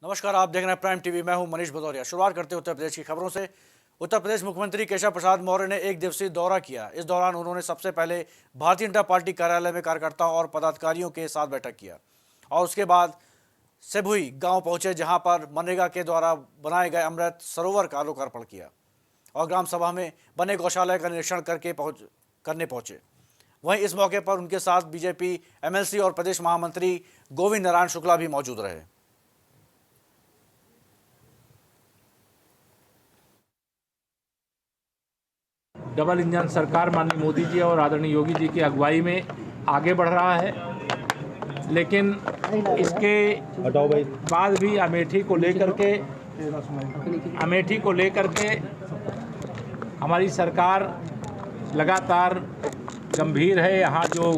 नमस्कार, आप देख रहे हैं प्राइम टीवी। मैं हूं मनीष भदौरिया। शुरुआत करते हैं उत्तर प्रदेश की खबरों से। उत्तर प्रदेश मुख्यमंत्री केशव प्रसाद मौर्य ने एक दिवसीय दौरा किया। इस दौरान उन्होंने सबसे पहले भारतीय जनता पार्टी कार्यालय में कार्यकर्ताओं और पदाधिकारियों के साथ बैठक किया और उसके बाद सेभुई गांव पहुंचे, जहां पर मनरेगा के द्वारा बनाए गए अमृत सरोवर का लोकार्पण किया और ग्राम सभा में बने गौशाला का निरीक्षण करने पहुंचे। वहीं इस मौके पर उनके साथ बीजेपी एमएलसी और प्रदेश महामंत्री गोविंद नारायण शुक्ला भी मौजूद रहे। डबल इंजन सरकार माननीय मोदी जी और आदरणीय योगी जी की अगुवाई में आगे बढ़ रहा है, लेकिन इसके बाद भी अमेठी को लेकर के हमारी सरकार लगातार गंभीर है। यहाँ जो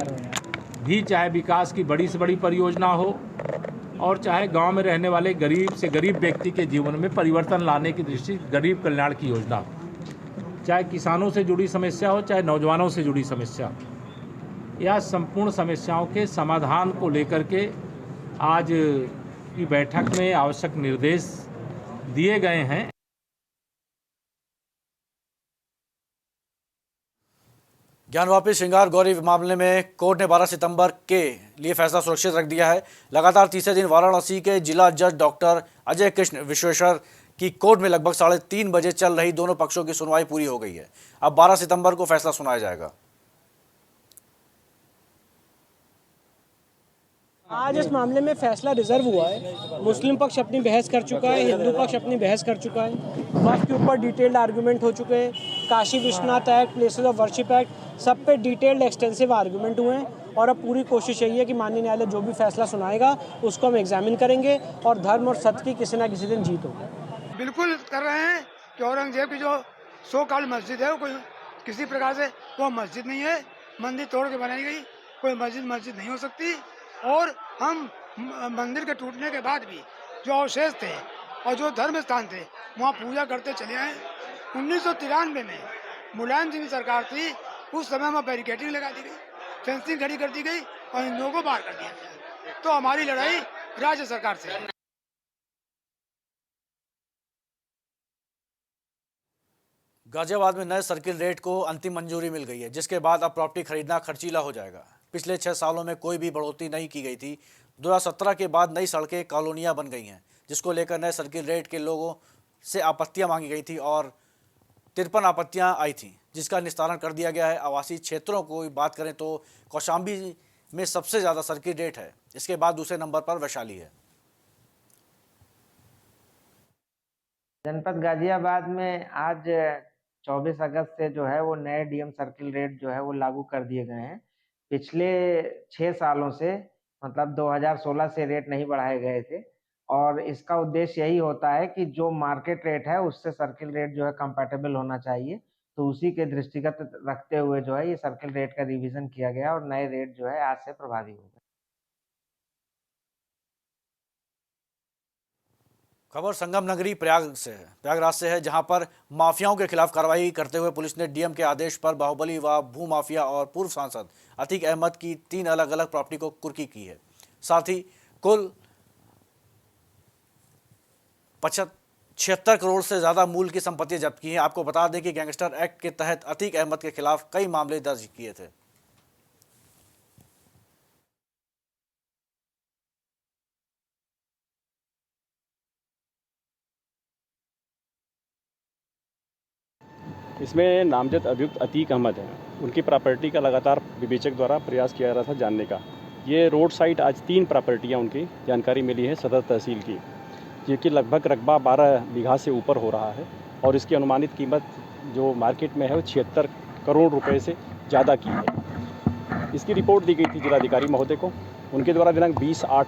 भी चाहे विकास की बड़ी से बड़ी परियोजना हो और चाहे गांव में रहने वाले गरीब से गरीब व्यक्ति के जीवन में परिवर्तन लाने की दृष्टि गरीब कल्याण की योजना हो, चाहे किसानों से जुड़ी समस्या हो, चाहे नौजवानों से जुड़ी समस्या हो, या संपूर्ण समस्याओं के समाधान को लेकर के आज की बैठक में आवश्यक निर्देश दिए गए हैं। ज्ञानवापी श्रृंगार गौरी मामले में कोर्ट ने 12 सितंबर के लिए फैसला सुरक्षित रख दिया है। लगातार तीसरे दिन वाराणसी के जिला जज डॉक्टर अजय कृष्ण विश्वेश्वर की कोर्ट में लगभग 3:30 बजे चल रही दोनों पक्षों की सुनवाई पूरी हो गई है। अब 12 सितंबर को फैसला सुनाया जाएगा। आज इस मामले में फैसला रिजर्व हुआ है। मुस्लिम पक्ष अपनी बहस कर चुका है, हिंदू पक्ष अपनी बहस कर चुका है। वक्त के ऊपर डिटेल्ड आर्गुमेंट हो चुके हैं। Kashi Vishwanath act, places of worship act, सब पे डिटेल्ड एक्सटेंसिव आर्गुमेंट हुए हैं और अब पूरी कोशिश यही है कि माननीय न्यायालय जो भी फैसला सुनाएगा उसको हम एग्जामिन करेंगे और धर्म और सत्य की किसी न किसी दिन जीत होगी। बिल्कुल कर रहे हैं कि औरंगजेब की जो सो कॉल्ड मस्जिद है वो कोई किसी प्रकार से वो मस्जिद नहीं है, मंदिर तोड़ के बनाई गई कोई मस्जिद नहीं हो सकती। और हम मंदिर के टूटने के बाद भी जो अवशेष थे और जो धर्म स्थान थे वहाँ पूजा करते चले आए। 1993 में मुलायम सिंह की सरकार थी, उस समय वहाँ बैरिकेडिंग लगा दी गई, फेंसिंग खड़ी कर दी गई और हिंदुओं को बाहर कर दिया गया। तो हमारी लड़ाई राज्य सरकार से है। गाजियाबाद में नए सर्किल रेट को अंतिम मंजूरी मिल गई है, जिसके बाद अब प्रॉपर्टी खरीदना खर्चीला हो जाएगा। पिछले 6 सालों में कोई भी बढ़ोतरी नहीं की गई थी। 2017 के बाद नई सड़कें कॉलोनियां बन गई हैं, जिसको लेकर नए सर्किल रेट के लोगों से आपत्तियां मांगी गई थी और 53 आपत्तियां आई थी, जिसका निस्तारण कर दिया गया है। आवासीय क्षेत्रों को बात करें तो कौशाम्बी में सबसे ज़्यादा सर्किल रेट है, इसके बाद दूसरे नंबर पर वैशाली है। जनपद गाजियाबाद में आज 24 अगस्त से जो है वो नए डीएम सर्किल रेट जो है वो लागू कर दिए गए हैं। पिछले 6 सालों से मतलब 2016 से रेट नहीं बढ़ाए गए थे और इसका उद्देश्य यही होता है कि जो मार्केट रेट है उससे सर्किल रेट जो है कंपैटिबल होना चाहिए। तो उसी के दृष्टिगत रखते हुए जो है ये सर्किल रेट का रिवीजन किया गया और नए रेट जो है आज से प्रभावी हो गए। खबर संगम नगरी प्रयागराज से है, जहां पर माफियाओं के खिलाफ कार्रवाई करते हुए पुलिस ने डीएम के आदेश पर बाहुबली व भू माफिया और पूर्व सांसद अतीक अहमद की 3 अलग अलग प्रॉपर्टी को कुर्की की है। साथ ही कुल 76 करोड़ से ज्यादा मूल्य की संपत्ति जब्त की है। आपको बता दें कि गैंगस्टर एक्ट के तहत अतीक अहमद के खिलाफ कई मामले दर्ज किए थे। इसमें नामजद अभियुक्त अतीक अहमद हैं। उनकी प्रॉपर्टी का लगातार विवेचक द्वारा प्रयास किया जा रहा था जानने का। ये रोड साइड आज 3 प्रॉपर्टियाँ उनकी जानकारी मिली है सदर तहसील की, जिनकी लगभग रकबा 12 बीघा से ऊपर हो रहा है और इसकी अनुमानित कीमत जो मार्केट में है वो 76 करोड़ रुपए से ज़्यादा की है। इसकी रिपोर्ट दी गई थी जिलाधिकारी महोदय को। उनके द्वारा दिनांक 20/8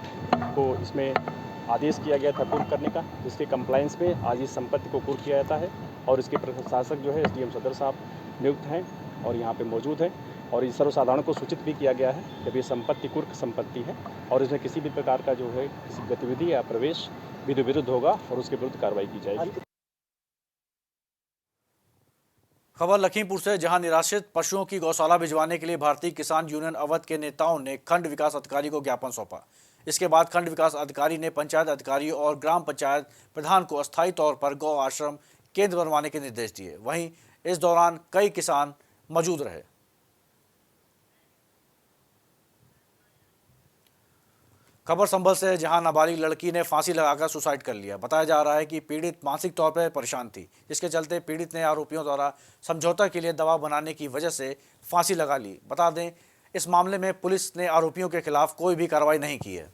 को इसमें आदेश किया गया था कुर्क करने का, जिसके कंप्लायंस में आज इस संपत्ति को कुर्क किया जाता है और इसके प्रशासक जो है एसडीएम सदर साहब नियुक्त हैं और यहाँ पे मौजूद हैं और इस सर्वसाधारण को सूचित भी किया गया है कि ये संपत्ति कुर्क संपत्ति है और इसमें किसी भी प्रकार का जो है किसी गतिविधि या प्रवेश विधि विरुद्ध होगा और उसके विरुद्ध कार्रवाई की जाएगी। खबर लखीमपुर से, जहां निराश्रित पशुओं की गौशाला भिजवाने के लिए भारतीय किसान यूनियन अवध के नेताओं ने खंड विकास अधिकारी को ज्ञापन सौंपा। इसके बाद खंड विकास अधिकारी ने पंचायत अधिकारियों और ग्राम पंचायत प्रधान को अस्थायी तौर पर गौ आश्रम केंद्र बनवाने के निर्देश दिए। वहीं इस दौरान कई किसान मौजूद रहे। खबर संभल से है, जहां नाबालिग लड़की ने फांसी लगाकर सुसाइड कर लिया। बताया जा रहा है कि पीड़ित मानसिक तौर पर परेशान थी, जिसके चलते पीड़ित ने आरोपियों द्वारा समझौता के लिए दबाव बनाने की वजह से फांसी लगा ली। बता दें, इस मामले में पुलिस ने आरोपियों के खिलाफ कोई भी कार्रवाई नहीं की है।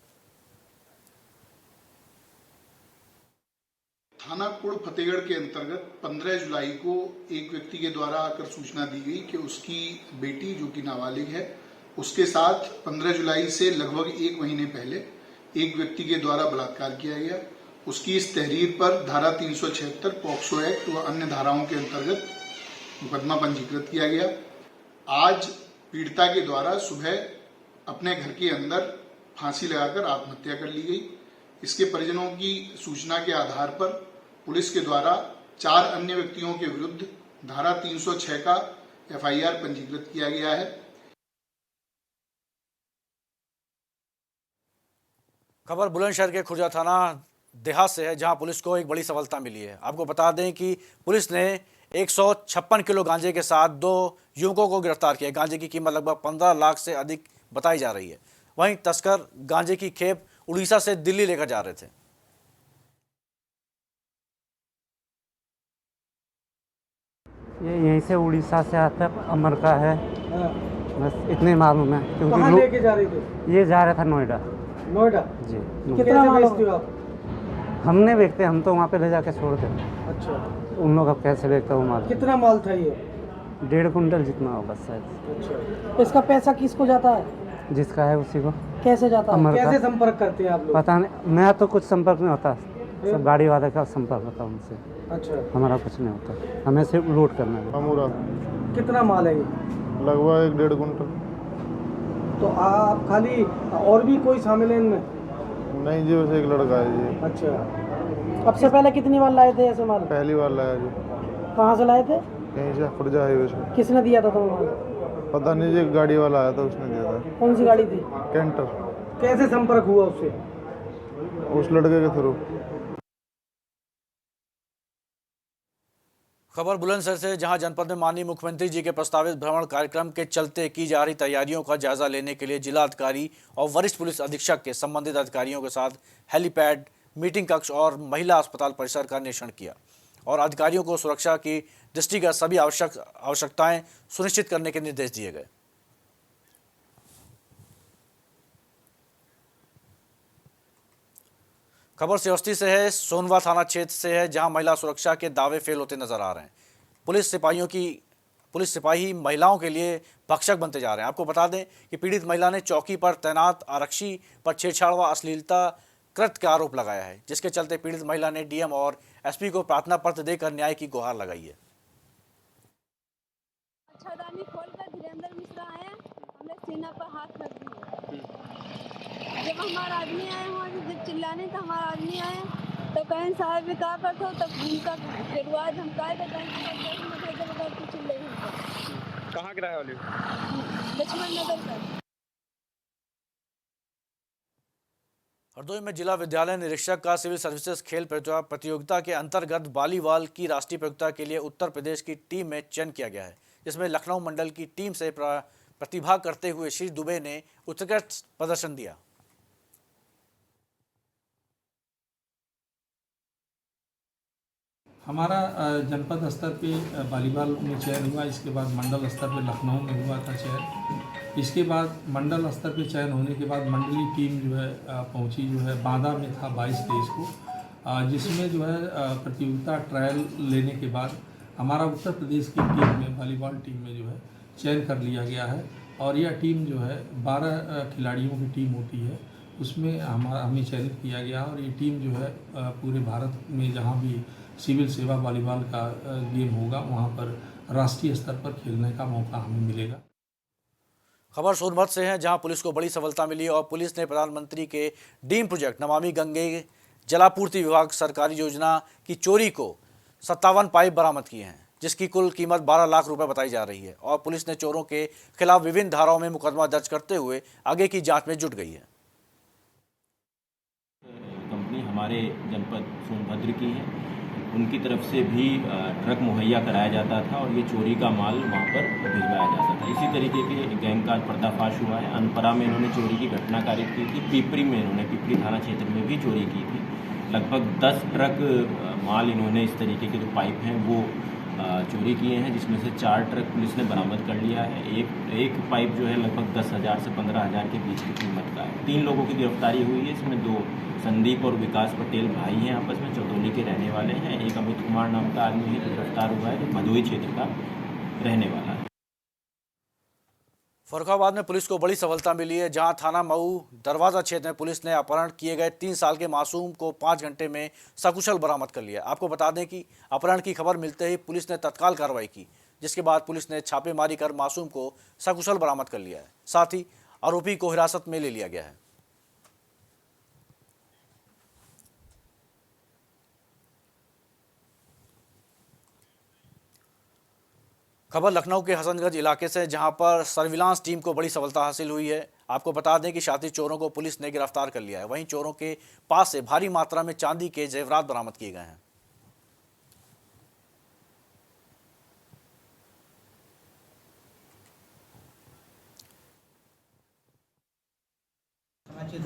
थाना कुड़ फतेहगढ़ के अंतर्गत 15 जुलाई को एक व्यक्ति के द्वारा आकर सूचना दी गई कि उसकी बेटी जो कि नाबालिग है, उसके साथ 15 जुलाई से लगभग 1 महीने पहले एक व्यक्ति के द्वारा बलात्कार किया गया। उसकी इस तहरीर पर धारा 376 पॉक्सो एक्ट व अन्य धाराओं के अंतर्गत मुकदमा पंजीकृत किया गया। आज पीड़िता के द्वारा सुबह अपने घर के अंदर फांसी लगाकर आत्महत्या कर ली गई। इसके परिजनों की सूचना के आधार पर पुलिस के द्वारा 4 अन्य व्यक्तियों के विरुद्ध धारा 306 का FIR पंजीकृत किया गया है। खबर बुलंदशहर के खुर्जा थाना देहात से है, जहां पुलिस को एक बड़ी सफलता मिली है। आपको बता दें कि पुलिस ने 156 किलो गांजे के साथ 2 युवकों को गिरफ्तार किया। गांजे की कीमत लगभग 15 लाख से अधिक बताई जा रही है। वहीं तस्कर गांजे की खेप उड़ीसा से दिल्ली लेकर जा रहे थे। ये यहीं से उड़ीसा से आता है, अमर का है। बस इतने मालूम है, क्योंकि कहाँ लेके जा रहे थे? ये जा रहा था नोएडा। नोएडा जी। कितना माल बेचते हो आप? हमने बेचते, हम तो वहाँ पे ले जाके छोड़ देते। अच्छा, उन लोग अब कैसे बेचता वो माल? कितना माल था ये? 1.5 कुंटल जितना होगा शायद। अच्छा, इसका पैसा किसको जाता है? जिसका है उसी को। कैसे जाता है? अमर का। कैसे संपर्क करते हैं आप लोग? पता नहीं, मैं तो कुछ संपर्क नहीं होता, सब गाड़ी वाले का संपर्क होता उनसे। अच्छा, हमारा कुछ नहीं होता, हमें सिर्फ लोड करना है। अमूरा कितना माल है ये? लगभग 1.5 कुंटल। तो आप खाली और भी कोई शामिल है इनमें? नहीं जी, वैसे एक लड़का है जी। अच्छा, अब से पहले कितनी बार लाए थे ऐसे माल? पहली बार लाया जी। कहाँ से लाए थे? यहीं से खुर्जा हाईवे से। किसने दिया था तुम्हें माल? पता नहीं जी, गाड़ी वाला आया था, उसने दिया था। कौन सी गाड़ी थी? कैंटर। कैसे संपर्क हुआ उससे? उस लड़के के थ्रू। खबर बुलंदशहर से, जहां जनपद में माननीय मुख्यमंत्री जी के प्रस्तावित भ्रमण कार्यक्रम के चलते की जा रही तैयारियों का जायजा लेने के लिए जिला अधिकारी और वरिष्ठ पुलिस अधीक्षक के संबंधित अधिकारियों के साथ हेलीपैड, मीटिंग कक्ष और महिला अस्पताल परिसर का निरीक्षण किया और अधिकारियों को सुरक्षा की दृष्टिगत सभी आवश्यकताएं सुनिश्चित करने के निर्देश दिए गए। खबर श्रीवस्ती से है, सोनवा थाना क्षेत्र से है, जहां महिला सुरक्षा के दावे फेल होते नजर आ रहे हैं। पुलिस सिपाही महिलाओं के लिए भक्षक बनते जा रहे हैं। आपको बता दें कि पीड़ित महिला ने चौकी पर तैनात आरक्षी पर छेड़छाड़ व अश्लीलता कृत्य का आरोप लगाया है, जिसके चलते पीड़ित महिला ने डीएम और एसपी को प्रार्थना पत्र देकर न्याय की गुहार लगाई है। मच्छरदानी खोलकर धीरेन्द्र मिश्रा आए, हमने सीना पर हाथ रख दिए। जब हमारा आदमी आए वहाँ से जब चिल्लाने तो हमारा आदमी आए तो कहें साहब भी कहा पर तब उनका गिरवा धमकाए तो कहें चिल्ले। कहाँ गिराया वाली? लक्ष्मण नगर का। हरदोई में जिला विद्यालय निरीक्षक का सिविल सर्विसेज खेल प्रतियोगिता के अंतर्गत वॉलीबॉल की राष्ट्रीय प्रतियोगिता के लिए उत्तर प्रदेश की टीम में चयन किया गया है, जिसमें लखनऊ मंडल की टीम से प्रतिभा करते हुए श्री दुबे ने उत्कृष्ट प्रदर्शन दिया। हमारा जनपद स्तर पे वॉलीबॉल में चयन हुआ, इसके बाद मंडल स्तर पे लखनऊ में हुआ था चयन। इसके बाद मंडल स्तर पे चयन होने के बाद मंडली टीम जो है पहुंची जो है बांदा में था 22-23 को, जिसमें जो है प्रतियोगिता ट्रायल लेने के बाद हमारा उत्तर प्रदेश की टीम में वॉलीबॉल टीम में जो है चयन कर लिया गया है। और यह टीम जो है 12 खिलाड़ियों की टीम होती है, उसमें हमें चयनित किया गया और ये टीम जो है पूरे भारत में जहाँ भी सिविल सेवा वॉलीबॉल का गेम होगा वहाँ पर राष्ट्रीय स्तर पर खेलने का मौका हमें मिलेगा। खबर सोनभद्र से है, जहां पुलिस को बड़ी सफलता मिली और पुलिस ने प्रधानमंत्री के ड्रीम प्रोजेक्ट नमामि गंगे जलापूर्ति विभाग सरकारी योजना की चोरी को 57 पाइप बरामद किए हैं, जिसकी कुल कीमत 12 लाख रुपए बताई जा रही है। और पुलिस ने चोरों के खिलाफ विभिन्न धाराओं में मुकदमा दर्ज करते हुए आगे की जांच में जुट गई है। हमारे जनपद सोनभद्र की हैं। उनकी तरफ से भी ट्रक मुहैया कराया जाता था और ये चोरी का माल वहाँ पर भिजवाया जाता था। इसी तरीके के गैंग का पर्दाफाश हुआ है। अनपरा में इन्होंने चोरी की घटना कारित की थी। पिपरी में इन्होंने पिपरी थाना क्षेत्र में भी चोरी की थी। लगभग 10 ट्रक माल इन्होंने इस तरीके के जो पाइप हैं वो चोरी किए हैं, जिसमें से 4 ट्रक पुलिस ने बरामद कर लिया है। एक पाइप जो है लगभग 10,000 से 15,000 के बीच की कीमत का है। 3 लोगों की गिरफ्तारी हुई है। इसमें 2 संदीप और विकास पटेल भाई हैं, आपस में चौतौली के रहने वाले हैं। एक अमित कुमार नाम का आदमी है जो गिरफ्तार हुआ है, जो भदोही क्षेत्र का रहने वाला है। फर्रुखाबाद में पुलिस को बड़ी सफलता मिली है, जहां थाना मऊ दरवाजा क्षेत्र में पुलिस ने अपहरण किए गए 3 साल के मासूम को 5 घंटे में सकुशल बरामद कर लिया। आपको बता दें कि अपहरण की खबर मिलते ही पुलिस ने तत्काल कार्रवाई की, जिसके बाद पुलिस ने छापेमारी कर मासूम को सकुशल बरामद कर लिया है। साथ ही आरोपी को हिरासत में ले लिया गया है। खबर लखनऊ के हसनगंज इलाके से, जहां पर सर्विलांस टीम को बड़ी सफलता हासिल हुई है। आपको बता दें कि शातिर चोरों को पुलिस ने गिरफ्तार कर लिया है। वहीं चोरों के पास से भारी मात्रा में चांदी के जेवरात बरामद किए गए हैं।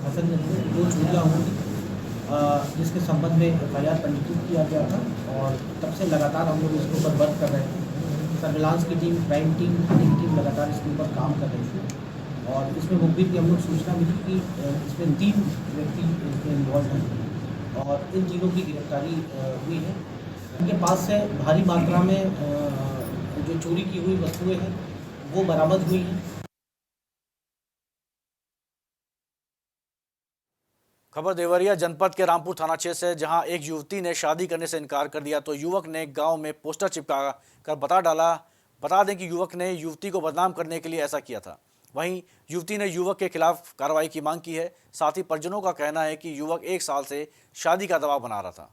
हसनगंज में 2 चोरियां हुई, जिसके संबंध में FIR पंजीकृत किया गया था और तब से लगातार हम लोग इसके ऊपर वर्क कर रहे थे। सर्विलांस की team, crime team, hunting team लगातार इसके ऊपर काम कर रही थी और इसमें मुखबिर की हम लोग सूचना मिली कि इसमें 3 व्यक्ति इसमें इन्वॉल्व हैं और इन तीनों की गिरफ्तारी हुई है। इनके पास से भारी मात्रा में जो चोरी की हुई वस्तुएं हैं वो बरामद हुई हैं। खबर देवरिया जनपद के रामपुर थाना क्षेत्र से, जहां एक युवती ने शादी करने से इनकार कर दिया तो युवक ने गांव में पोस्टर चिपका कर बता दें कि युवक ने युवती को बदनाम करने के लिए ऐसा किया था। वहीं युवती ने युवक के खिलाफ कार्रवाई की मांग की है। साथ ही परिजनों का कहना है कि युवक 1 साल से शादी का दबाव बना रहा था।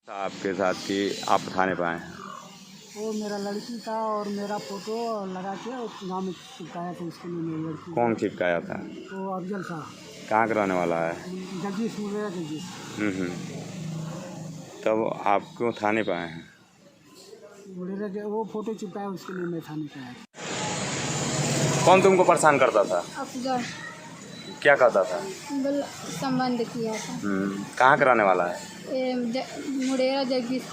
आपके साथ कि आप थाने पर आए हैं? वो मेरा लड़की था और मेरा फोटो लगा के गाँव में चिपकाया था। इसके लिए मेरी लड़की। कौन चिपकाया था? वो अफजल साहब। कहाँ का रहने वाला है? जगदीश मुरेरा जगदीश। तब आप क्यों थाने पर आए हैं? मुरेरा वो फोटो चिपकाया, उसके लिए मैं थाने पर आया। कौन तुमको परेशान करता था? अफजल। क्या करता था? संबंध किया था। कहाँ का रहने वाला है? मुरेरा जगदीश।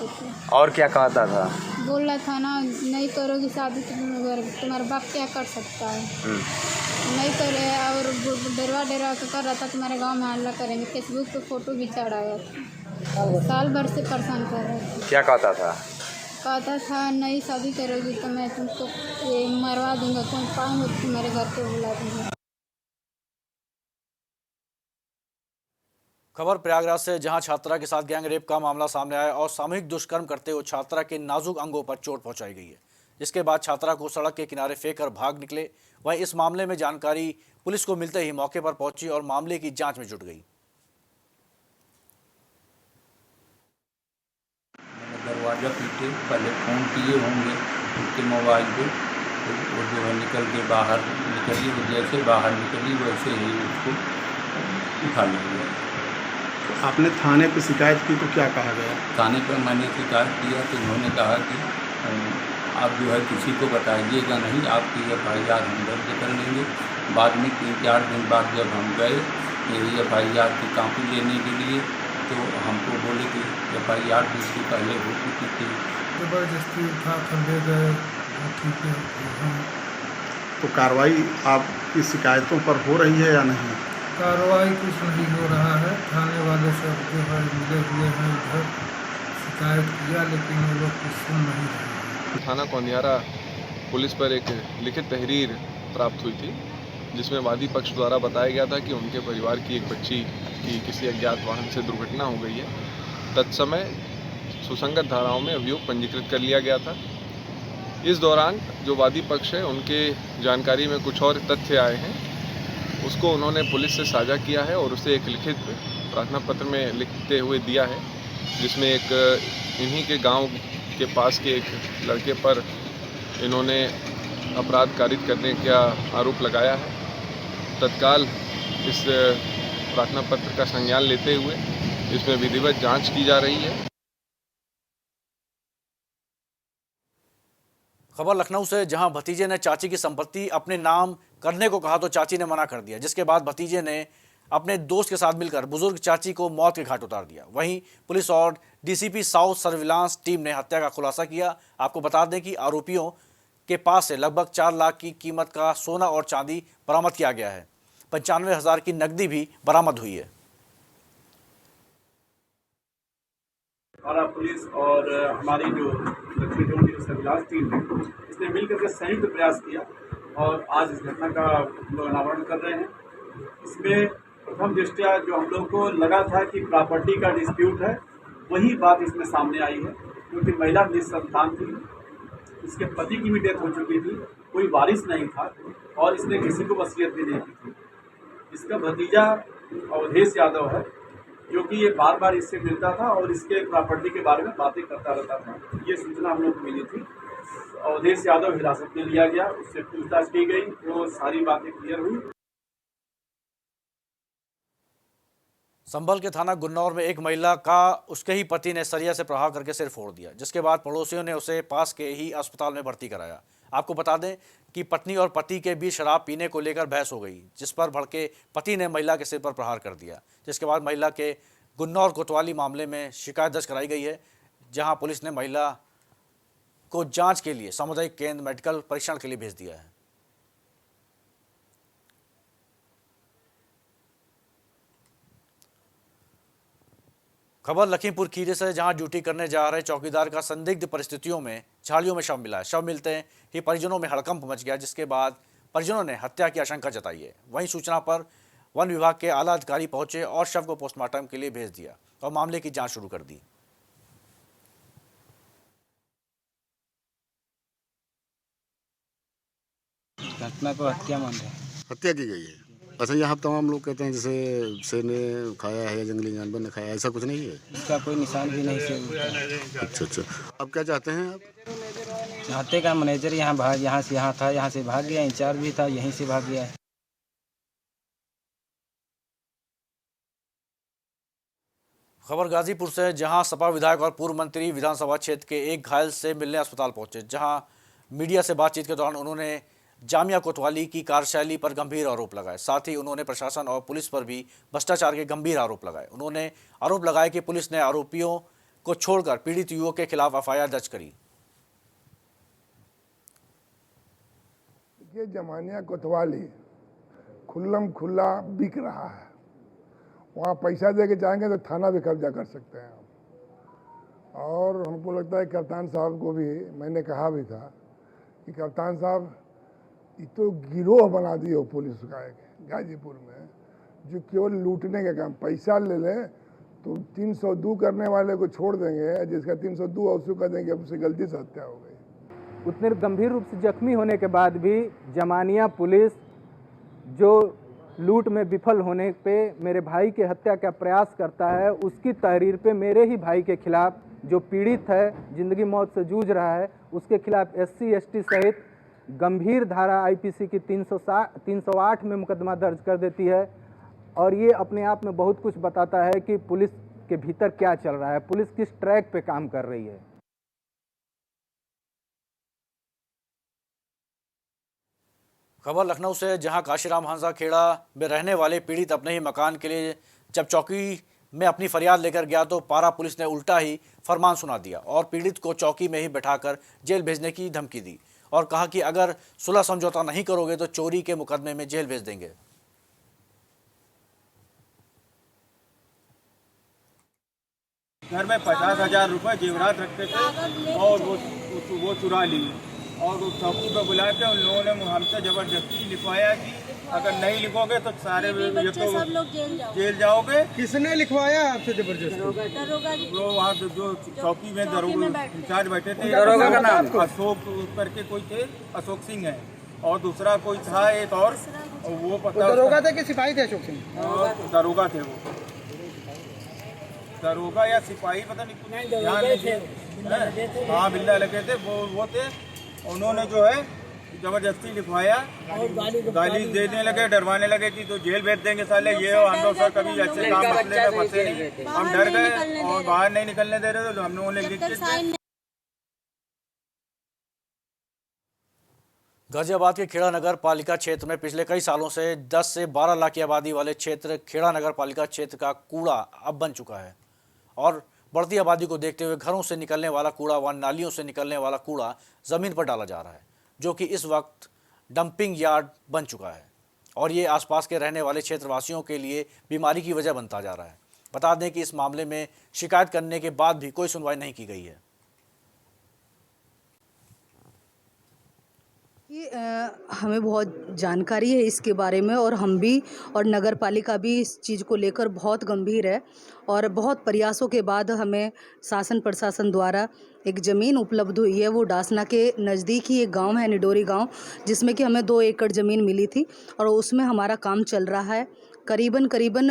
और क्या कहता था? बोल रहा था ना, नहीं करोगी शादी तो तुम्हारा बाप क्या कर सकता है। नहीं करे और डरवा कर रहा था तुम्हारे गांव में हल्ला करेंगे। फेसबुक पे फोटो भी चढ़ाया था। साल भर से परेशान कर रहा था। क्या कहता था? कहता था नहीं शादी करोगी तो मैं तुमको ये मरवा दूंगा, कौन पाऊंगा तुम्हारे घर पे बुला दूंगा। खबर प्रयागराज से, जहां छात्रा के साथ गैंगरेप का मामला सामने आया और सामूहिक दुष्कर्म करते हुए छात्रा के नाजुक अंगों पर चोट पहुंचाई गई है, जिसके बाद छात्रा को सड़क के किनारे फेंककर भाग निकले। वहीं इस मामले में जानकारी पुलिस को मिलते ही मौके पर पहुंची और मामले की जांच में जुट गई। दरवाज़ा पीटे, पहले फ़ोन किए होंगे उसके मोबाइल पे, तो वो जो है निकल के बाहर निकली, तो जैसे बाहर निकली वैसे ही उसको उठा लिया। तो आपने थाने पे शिकायत की तो क्या कहा गया? थाने पर मैंने शिकायत किया तो उन्होंने कहा कि आप जो है किसी को बताइएगा नहीं, आपकी FIR हम दर्ज कर लेंगे। बाद में 3-4 दिन बाद जब हम गए यही FIR की कॉपी लेने के लिए, तो हमको बोले कि FIR भी इसके पहले हो चुकी थी। ज़बरदस्ती उठा कर ले गए। ठीक है। तो कार्रवाई आपकी शिकायतों पर हो रही है या नहीं? कार्रवाई कुछ नहीं हो रहा है। थाने वाले सब जो है मिले हुए हैं, इधर शिकायत किया लेकिन वो लोग कुछ सुन नहीं रहे। थाना कौंदियारा पुलिस पर एक लिखित तहरीर प्राप्त हुई थी, जिसमें वादी पक्ष द्वारा बताया गया था कि उनके परिवार की एक बच्ची की किसी अज्ञात वाहन से दुर्घटना हो गई है। तत्समय सुसंगत धाराओं में अभियोग पंजीकृत कर लिया गया था। इस दौरान जो वादी पक्ष है उनके जानकारी में कुछ और तथ्य आए हैं, उसको उन्होंने पुलिस से साझा किया है और उसे एक लिखित प्रार्थना पत्र में लिखते हुए दिया है, जिसमें एक इन्हीं के गांव के पास के एक लड़के पर इन्होंने अपराध कारित करने का आरोप लगाया है। तत्काल इस प्रार्थना पत्र का संज्ञान लेते हुए इसमें विधिवत जांच की जा रही है। खबर लखनऊ से, जहां भतीजे ने चाची की संपत्ति अपने नाम करने को कहा तो चाची ने मना कर दिया, जिसके बाद भतीजे ने अपने दोस्त के साथ मिलकर बुजुर्ग चाची को मौत के घाट उतार दिया। वहीं पुलिस और डीसीपी साउथ सर्विलांस टीम ने हत्या का खुलासा किया। आपको बता दें कि आरोपियों के पास से लगभग 4 लाख की कीमत का सोना और चांदी बरामद किया गया है। 95,000 की नकदी भी बरामद हुई है। थाना पुलिस और हमारी जो दक्षिण जोन की सर्विलांस टीम है, इसने मिलकर के संयुक्त प्रयास किया और आज इस घटना का अनावरण कर रहे हैं। इसमें प्रथम दृष्टया जो हम लोग को लगा था कि प्रॉपर्टी का डिस्प्यूट है, वही बात इसमें सामने आई है, क्योंकि महिला निसंतान थी, इसके पति की भी डेथ हो चुकी थी, कोई वारिस नहीं था और इसने किसी को वसीयत भी नहीं की थी। इसका भतीजा अवधेश यादव है, जो कि ये बार बार इससे मिलता था और इसके प्रॉपर्टी के बारे में बातें करता रहता था। ये सूचना हम लोग को मिली थी। अवधेश यादव हिरासत में लिया गया, उससे पूछताछ की गई तो सारी बातें क्लियर हुई। संभल के थाना गुन्नौर में एक महिला का उसके ही पति ने सरिया से प्रहार करके सिर फोड़ दिया, जिसके बाद पड़ोसियों ने उसे पास के ही अस्पताल में भर्ती कराया। आपको बता दें कि पत्नी और पति के बीच शराब पीने को लेकर बहस हो गई, जिस पर भड़के पति ने महिला के सिर पर प्रहार कर दिया, जिसके बाद महिला के गुन्नौर कोतवाली मामले में शिकायत दर्ज कराई गई है, जहां पुलिस ने महिला को जांच के लिए सामुदायिक केंद्र मेडिकल परीक्षण के लिए भेज दिया है। खबर लखीमपुर खीरी से, जहां ड्यूटी करने जा रहे चौकीदार का संदिग्ध परिस्थितियों में झाड़ियों में शव मिला है। शव मिलते ही परिजनों में हड़कंप मच गया, जिसके बाद परिजनों ने हत्या की आशंका जताई है। वहीं सूचना पर वन विभाग के आला अधिकारी पहुंचे और शव को पोस्टमार्टम के लिए भेज दिया और मामले की जांच शुरू कर दी। घटना को हत्या मान रहे हैं। हत्या की गई है। अच्छा, यहाँ तमाम लोग कहते हैं जैसे शेर ने खाया है या जंगली जानवर ने खाया, ऐसा कुछ नहीं है? इसका कोई निशान भी नहीं से। अच्छा, अब क्या चाहते हैं आप? चाहते का मैनेजर यहाँ से था, यहाँ से भाग गया, इंचार्ज भी था, यहीं से भाग गया है। खबर गाजीपुर से, जहां सपा विधायक और पूर्व मंत्री विधानसभा क्षेत्र के एक घायल से मिलने अस्पताल पहुंचे, जहां मीडिया से बातचीत के दौरान उन्होंने जामिया कोतवाली की कार्यशैली पर गंभीर आरोप लगाए। साथ ही उन्होंने प्रशासन और पुलिस पर भी भ्रष्टाचार के गंभीर आरोप लगाए। उन्होंने आरोप लगाया कि पुलिस ने आरोपियों को छोड़कर पीड़ित युवक के खिलाफ एफआईआर दर्ज करी। ये जामिया कोतवाली खुल्लम खुल्ला बिक रहा है। वहाँ पैसा दे के जाएंगे तो थाना भी कब्जा कर सकते हैं। और हमको लगता है कप्तान साहब को भी मैंने कहा भी था कि कप्तान साहब, ये तो गिरोह बना दिए पुलिस का एक गाजीपुर में, जो केवल लूटने का काम, पैसा ले ले तो 302 करने वाले को छोड़ देंगे, जिसका 302 उसको कर देंगे उससे गलती से हत्या हो गई। उतने गंभीर रूप से जख्मी होने के बाद भी जामिया पुलिस जो लूट में विफल होने पे मेरे भाई की हत्या का प्रयास करता है, उसकी तहरीर पे मेरे ही भाई के खिलाफ जो पीड़ित है, जिंदगी मौत से जूझ रहा है, उसके खिलाफ SC ST सहित गंभीर धारा IPC की 308 में मुकदमा दर्ज कर देती है। और ये अपने आप में बहुत कुछ बताता है कि पुलिस के भीतर क्या चल रहा है, पुलिस किस ट्रैक पे काम कर रही है। खबर लखनऊ से, जहां काशीराम हंसा खेड़ा में रहने वाले पीड़ित अपने ही मकान के लिए जब चौकी में अपनी फरियाद लेकर गया तो पारा पुलिस ने उल्टा ही फरमान सुना दिया और पीड़ित को चौकी में ही बैठाकर जेल भेजने की धमकी दी और कहा कि अगर सुलह समझौता नहीं करोगे तो चोरी के मुकदमे में जेल भेज देंगे। घर में 50,000 रुपये जेवरात रखते थे और वो चुरा लिए और उस चौकी पर बुला के उन लोगों ने हमसे ज़बरदस्ती लिखवाया कि अगर नहीं लिखोगे तो सारे सब लोग जेल जाओगे। किसने लिखवाया आपसे जबरदस्ती? वो वहाँ जो चौकी में दरोगा इंचार्ज बैठे थे, दरोगा का नाम अशोक करके कोई थे, अशोक सिंह है, और दूसरा कोई था एक और वो पता। दरोगा थे कि सिपाही थे? अशोक सिंह दरोगा थे, वो दरोगा या सिपाही पता नहीं, हाँ बिल्ला लगे थे, वो थे। उन्होंने जो है जबरदस्ती लिखवाया, गाली देने लगे, डरवाने लगे कि तो जेल भेज देंगे साले, ये हो। हम लोग सर कभी ऐसे काम मसले में फंसे नहीं, हम डर गए और बाहर नहीं निकलने दे रहे थे, तो हम लोगों ने लिख के। गाजियाबाद के खेड़ा नगर पालिका क्षेत्र में पिछले कई सालों से 10 से 12 लाख की आबादी वाले क्षेत्र खेड़ा नगर पालिका क्षेत्र का कूड़ा अब बन चुका है और बढ़ती आबादी को देखते हुए घरों से निकलने वाला कूड़ा व नालियों से निकलने वाला कूड़ा ज़मीन पर डाला जा रहा है, जो कि इस वक्त डंपिंग यार्ड बन चुका है और ये आसपास के रहने वाले क्षेत्रवासियों के लिए बीमारी की वजह बनता जा रहा है। बता दें कि इस मामले में शिकायत करने के बाद भी कोई सुनवाई नहीं की गई है। हमें बहुत जानकारी है इसके बारे में और हम भी और नगर पालिका भी इस चीज़ को लेकर बहुत गंभीर है और बहुत प्रयासों के बाद हमें शासन प्रशासन द्वारा एक ज़मीन उपलब्ध हुई है। वो डासना के नज़दीक ही एक गांव है, निडोरी गांव, जिसमें कि हमें 2 एकड़ ज़मीन मिली थी और उसमें हमारा काम चल रहा है। करीबन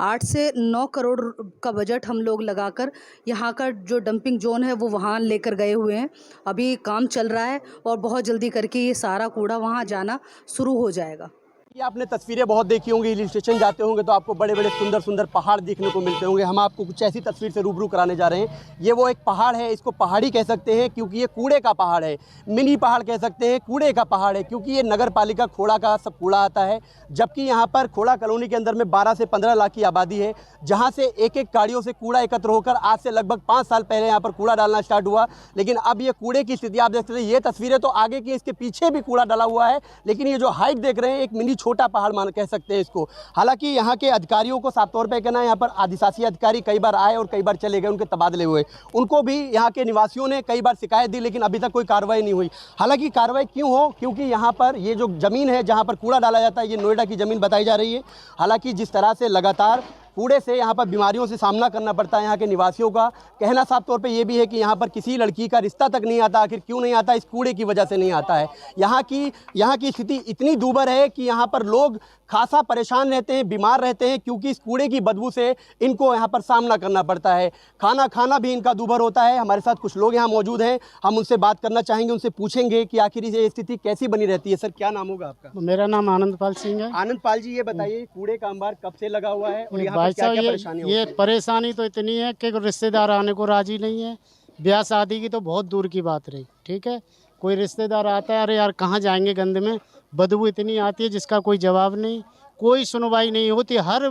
8 से 9 करोड़ का बजट हम लोग लगाकर यहाँ का जो डंपिंग जोन है वो वहाँ लेकर गए हुए हैं। अभी काम चल रहा है और बहुत जल्दी करके ये सारा कूड़ा वहाँ जाना शुरू हो जाएगा। ये आपने तस्वीरें बहुत देखी होंगी, हिल स्टेशन जाते होंगे तो आपको बड़े बड़े सुंदर सुंदर पहाड़ देखने को मिलते होंगे। हम आपको कुछ ऐसी तस्वीर से रूबरू कराने जा रहे हैं। ये वो एक पहाड़ है, इसको पहाड़ी कह सकते हैं क्योंकि ये कूड़े का पहाड़ है, मिनी पहाड़ कह सकते हैं, कूड़े का पहाड़ है क्योंकि ये नगर पालिका खोड़ा का सब कूड़ा आता है। जबकि यहाँ पर खोड़ा कॉलोनी के अंदर में 12 से 15 लाख की आबादी है, जहाँ से एक गाड़ियों से कूड़ा एकत्र होकर आज से लगभग 5 साल पहले यहाँ पर कूड़ा डालना स्टार्ट हुआ। लेकिन अब ये कूड़े की स्थिति आप देख सकते हैं। ये तस्वीरें तो आगे की, इसके पीछे भी कूड़ा डाला हुआ है, लेकिन ये जो हाइट देख रहे हैं एक मिनी छोटा पहाड़ मान कह सकते हैं इसको। हालांकि यहाँ के अधिकारियों को साफ तौर पे कहना है, यहाँ पर आदिवासी अधिकारी कई बार आए और कई बार चले गए, उनके तबादले हुए। उनको भी यहाँ के निवासियों ने कई बार शिकायत दी, लेकिन अभी तक कोई कार्रवाई नहीं हुई। हालांकि कार्रवाई क्यों हो, क्योंकि यहाँ पर ये जो ज़मीन है जहाँ पर कूड़ा डाला जाता है, ये नोएडा की ज़मीन बताई जा रही है। हालांकि जिस तरह से लगातार कूड़े से यहाँ पर बीमारियों से सामना करना पड़ता है यहाँ के निवासियों का, कहना साफ तौर पे ये भी है कि यहाँ पर किसी लड़की का रिश्ता तक नहीं आता। आखिर क्यों नहीं आता? इस कूड़े की वजह से नहीं आता है। यहाँ की स्थिति इतनी दूभर है कि यहाँ पर लोग खासा परेशान रहते हैं, बीमार रहते हैं, क्योंकि इस कूड़े की बदबू से इनको यहाँ पर सामना करना पड़ता है। खाना भी इनका दूभर होता है। हमारे साथ कुछ लोग यहाँ मौजूद हैं, हम उनसे बात करना चाहेंगे, उनसे पूछेंगे कि आखिर ये स्थिति कैसी बनी रहती है। सर, क्या नाम होगा आपका? मेरा नाम आनंदपाल सिंह है। आनंदपाल जी, ये बताइए कूड़े का अंबार कब से लगा हुआ है और यहाँ पर क्या-क्या परेशानी होती है? ये परेशानी तो इतनी है कि रिश्तेदार आने को राजी नहीं है। ब्याह शादी की तो बहुत दूर की बात रही, ठीक है। कोई रिश्तेदार आता है, अरे यार कहाँ जाएंगे गंदे में, बदबू इतनी आती है जिसका कोई जवाब नहीं, कोई सुनवाई नहीं होती। हर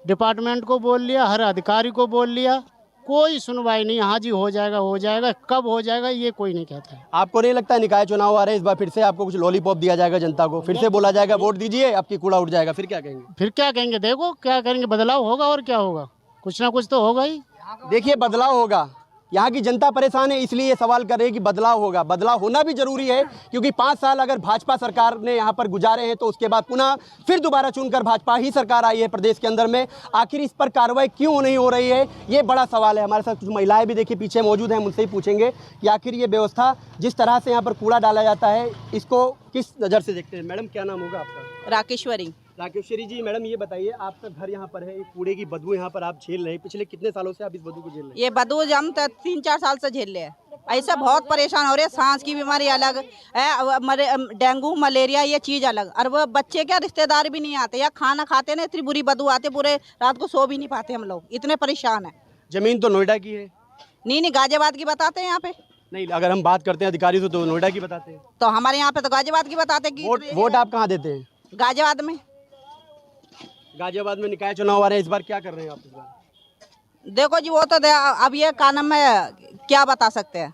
डिपार्टमेंट को बोल लिया, हर अधिकारी को बोल लिया, कोई सुनवाई नहीं। हाँ जी हो जाएगा, कब हो जाएगा ये कोई नहीं कहता है। आपको नहीं लगता निकाय चुनाव आ रहे हैं, इस बार फिर से आपको कुछ लॉलीपॉप दिया जाएगा जनता को, फिर से बोला जाएगा वोट दीजिए, आपकी कूड़ा उठ जाएगा, फिर क्या कहेंगे? देखो क्या करेंगे, बदलाव होगा और क्या होगा, कुछ ना कुछ तो होगा ही। देखिए बदलाव होगा, यहाँ की जनता परेशान है, इसलिए ये सवाल कर रही है कि बदलाव होगा। बदलाव होना भी जरूरी है क्योंकि 5 साल अगर भाजपा सरकार ने यहाँ पर गुजारे हैं तो उसके बाद पुनः फिर दोबारा चुनकर भाजपा ही सरकार आई है प्रदेश के अंदर में। आखिर इस पर कार्रवाई क्यों नहीं हो रही है, ये बड़ा सवाल है। हमारे साथ कुछ महिलाएं भी देखिए पीछे मौजूद हैं, उनसे ही पूछेंगे कि आखिर ये व्यवस्था जिस तरह से यहाँ पर कूड़ा डाला जाता है इसको किस नज़र से देखते हैं। मैडम, क्या नाम होगा आपका? राकेश्वरी जी, मैडम ये बताइए, आपका घर यहाँ पर है, कूड़े की बदबू यहाँ पर आप झेल रहे हैं, पिछले कितने सालों से आप इस बदबू को झेल रहे हैं? ये बदबू हम 3-4 साल से झेल रहे हैं। ऐसे बहुत परेशान हो रहे हैं। सांस की बीमारी अलग है, डेंगू मलेरिया ये चीज़ अलग, और वो बच्चे क्या रिश्तेदार भी नहीं आते या खाना खाते ना, इतनी बुरी बदबू आते, पूरे रात को सो भी नहीं पाते हम लोग, इतने परेशान है। जमीन तो नोएडा की है? नहीं, गाजियाबाद की बताते हैं यहाँ पे। नहीं, अगर हम बात करते हैं अधिकारी से तो नोएडा की बताते हैं। तो हमारे यहाँ पे तो गाजियाबाद की बताते हैं। वोट आप कहाँ देते हैं? गाजियाबाद में। गाजियाबाद में निकाय चुनाव आ रहे हैं, इस बार क्या कर रहे हैं आप इस बार? देखो जी, वो तो अब ये कानून में क्या बता सकते हैं।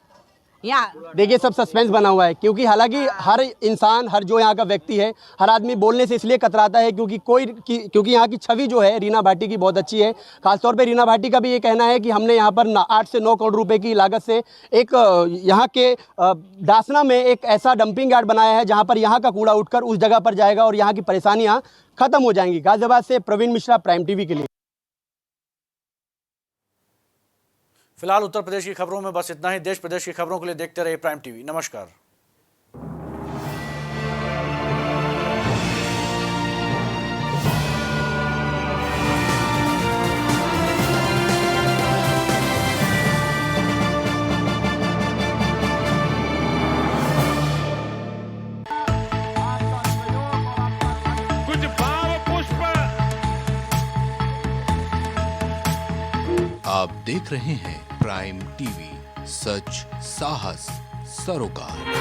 यहाँ देखिए सब सस्पेंस बना हुआ है क्योंकि हालांकि हर इंसान, हर जो यहाँ का व्यक्ति है, हर आदमी बोलने से इसलिए कतराता है क्योंकि यहाँ की छवि जो है रीना भाटी की बहुत अच्छी है। खासतौर पे रीना भाटी का भी ये कहना है कि हमने यहाँ पर 8 से 9 करोड़ रुपए की लागत से एक यहाँ के डासना में एक ऐसा डंपिंग यार्ड बनाया है जहाँ पर यहाँ का कूड़ा उठकर उस जगह पर जाएगा और यहाँ की परेशानियाँ खत्म हो जाएंगी। गाजियाबाद से प्रवीण मिश्रा, प्राइम टीवी के लिए। फिलहाल उत्तर प्रदेश की खबरों में बस इतना ही। देश प्रदेश की खबरों के लिए देखते रहिए प्राइम टीवी। नमस्कार। आप देख रहे हैं प्राइम टीवी, सच साहस सरोकार।